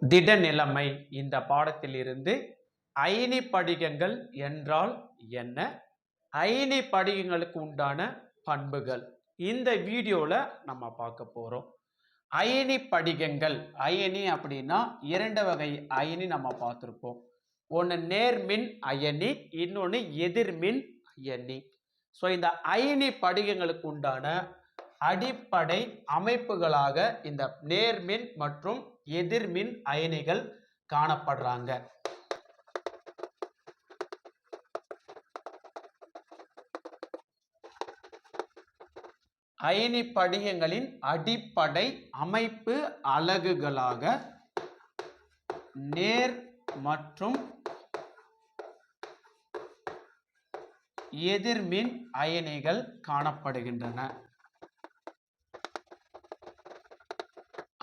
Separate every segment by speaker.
Speaker 1: திட நிலைமை இந்த பாடத்திலிருந்து அயனி படிகங்கள் என்றால் என்ன, அயனி படிகங்களுக்கு உண்டான பண்புகள் இந்த வீடியோல நம்ம பார்க்க போறோம். அயனி படிகங்கள், அயனி அப்படின்னா இரண்டு வகை அயனி நம்ம பார்த்திருப்போம். ஒன்று நேர்மின் அயனி, இன்னொன்று எதிர்மின் அயனி. ஸோ இந்த அயனி படிகங்களுக்கு உண்டான அடிப்படை அமைப்புகளாக இந்த நேர்மின் மற்றும் எதிர்மின் அயனிகள் காணப்படுறாங்க. அயனி படிகங்களின் அடிப்படை அமைப்பு அலகுகளாக நேர் மற்றும் எதிர்மின் அயனிகள் காணப்படுகின்றன.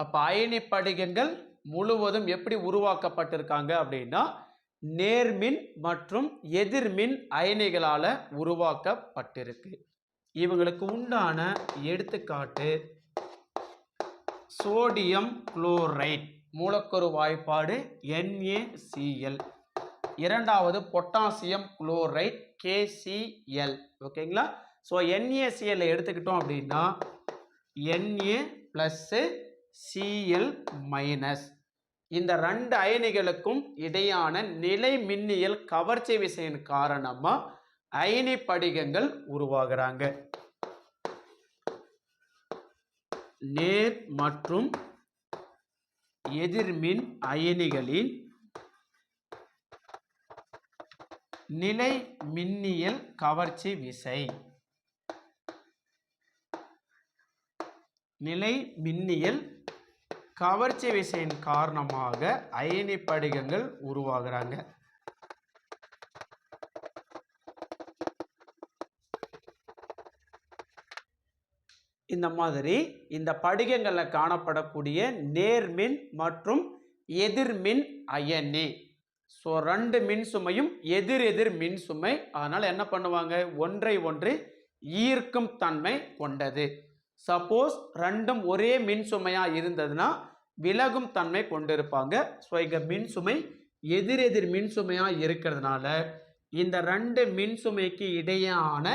Speaker 1: அப்ப அயனி படிகங்கள் முழுவதும் எப்படி உருவாக்கப்பட்டிருக்காங்க அப்படின்னா நேர்மின் மற்றும் எதிர்மின் அயனிகளால உருவாக்கப்பட்டிருக்கு. இவங்களுக்கு உண்டான எடுத்துக்காட்டு சோடியம் குளோரைட், மூலக்கூறு வாய்ப்பாடு NaCl. இரண்டாவது பொட்டாசியம் குளோரைட் KCl. ஓகேங்களா? ஸோ NaCl எடுத்துக்கிட்டோம் அப்படின்னா Na+Cl-. இந்த ரெண்டு அயனிகளுக்கும் இடையான நிலை மின்னியல் கவர்ச்சி விசையின் காரணமா அயனி படிகங்கள் உருவாகிறாங்க. நேர் மற்றும் எதிர்மின் அயனிகளின் நிலை மின்னியல் கவர்ச்சி விசை, நிலை மின்னியல் கவர்ச்சி விசையின் காரணமாக அயனி படிகங்கள் உருவாகிறாங்க. இந்த மாதிரி இந்த படிகங்களில் காணப்படக்கூடிய நேர்மின் மற்றும் எதிர்மின் அயனி, ஸோ ரெண்டு மின் சுமையும் எதிர் எதிர் மின் சுமை, அதனால என்ன பண்ணுவாங்க, ஒன்றை ஒன்று ஈர்க்கும் தன்மை கொண்டது. சப்போஸ் ரெண்டும் ஒரே மின் சுமையா இருந்ததுன்னா விலகும் தன்மை கொண்டிருப்பாங்க. ஸோ இங்க மின் சுமை எதிர் எதிர் மின் சுமையா இருக்கிறதுனால இந்த ரெண்டு மின் சுமைக்கு இடையான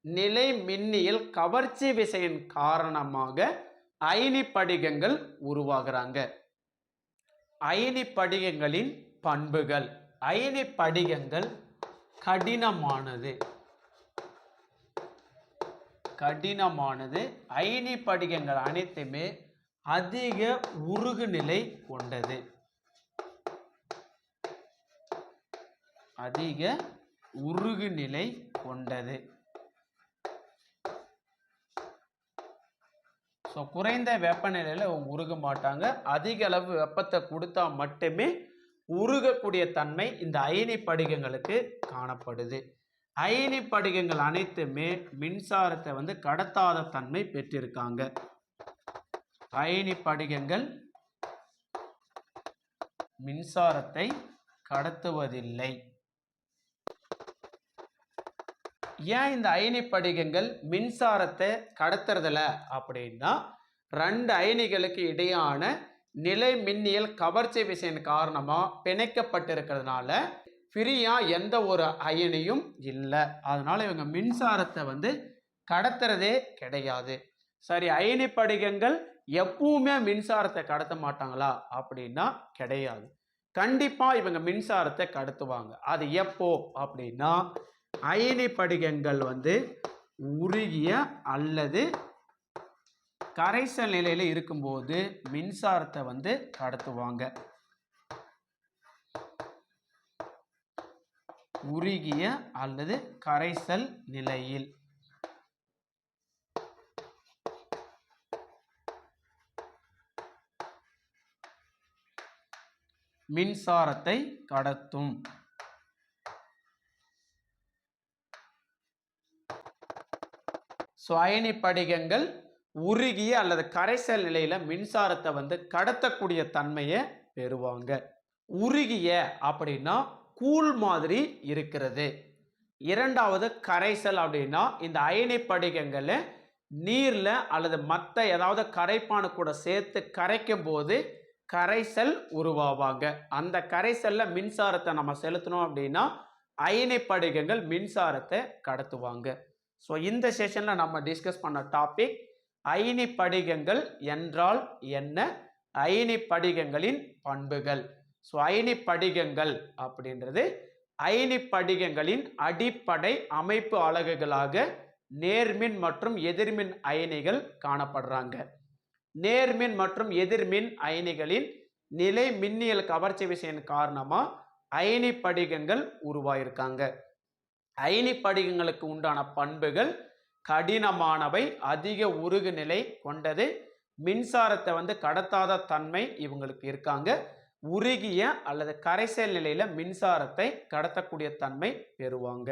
Speaker 1: நிலை மின்னியல் கவர்ச்சி விசையின் காரணமாக அயனி படிகங்கள் உருவாகிறாங்க. அயனி படிகங்களின் பண்புகள். அயனி படிகங்கள் கடினமானது. அயனி படிகங்கள் அனைத்துமே அதிக உருகுநிலை கொண்டது. ஸோ குறைந்த வெப்பநிலையில் உருக மாட்டாங்க. அதிக அளவு வெப்பத்தை கொடுத்தா மட்டுமே உருகக்கூடிய தன்மை இந்த அயனி படிகங்களுக்கு காணப்படுது. அயனி படிகங்கள் அனைத்துமே மின்சாரத்தை கடத்தாத தன்மை பெற்றிருக்காங்க. அயனி படிகங்கள் மின்சாரத்தை கடத்துவதில்லை. ஏன் இந்த அயனி படிகங்கள் மின்சாரத்தை கடத்துறதில்ல அப்படின்னா ரெண்டு அயனிகளுக்கு இடையான நிலை மின்னியல் கவர்ச்சி விசையின் காரணமா பிணைக்கப்பட்டிருக்கிறதுனால ஃப்ரீயா எந்த ஒரு அயனியும் இல்லை. அதனால இவங்க மின்சாரத்தை கடத்துறதே கிடையாது. சரி, அயனி படிகங்கள் எப்பவுமே மின்சாரத்தை கடத்த மாட்டாங்களா அப்படின்னா கிடையாது. கண்டிப்பா இவங்க மின்சாரத்தை கடத்துவாங்க. அது எப்போ அப்படின்னா அயனி படிகங்கள் உருகிய அல்லது கரைசல் நிலையில் இருக்கும்போது மின்சாரத்தை கடத்துவாங்க. உருகிய அல்லது கரைசல் நிலையில் மின்சாரத்தை கடத்தும். அயனி படிகங்கள் உருகிய அல்லது கரைசல் நிலையில மின்சாரத்தை கடத்தக்கூடிய தன்மையை பெறுவாங்க. உருகிய அப்படின்னா கூழ் மாதிரி இருக்கிறது. இரண்டாவது கரைசல் அப்படின்னா இந்த அயனி படிகங்களை நீர்ல அல்லது மற்ற ஏதாவது கரைப்பானு கூட சேர்த்து கரைக்கும் போது கரைசல் உருவாவாங்க. அந்த கரைசல்ல மின்சாரத்தை நம்ம செலுத்தணும் அப்படின்னா அயனி படிகங்கள் மின்சாரத்தை கடத்துவாங்க. ஸோ இந்த செஷன்ல நம்ம டிஸ்கஸ் பண்ண டாபிக் அயனி படிகங்கள் என்றால் என்ன, அயனி படிகங்களின் பண்புகள். ஸோ அயனி படிகங்கள் அப்படின்றது அயனி படிகங்களின் அடிப்படை அமைப்பு அலகுகளாக நேர்மின் மற்றும் எதிர்மின் அயனிகள் காணப்படுறாங்க. நேர்மின் மற்றும் எதிர்மின் அயனிகளின் நிலை மின்னியல் கவர்ச்சி விசையின் காரணமா அயனி படிகங்கள் உருவாயிருக்காங்க. அயனி படிகங்களுக்கு உண்டான பண்புகள் கடினமானவை, அதிக உருகு நிலை கொண்டது, மின்சாரத்தை கடத்தாத தன்மை இவங்களுக்கு இருக்காங்க. உருகிய அல்லது கரைசல் நிலையில மின்சாரத்தை கடத்தக்கூடிய தன்மை பெறுவாங்க.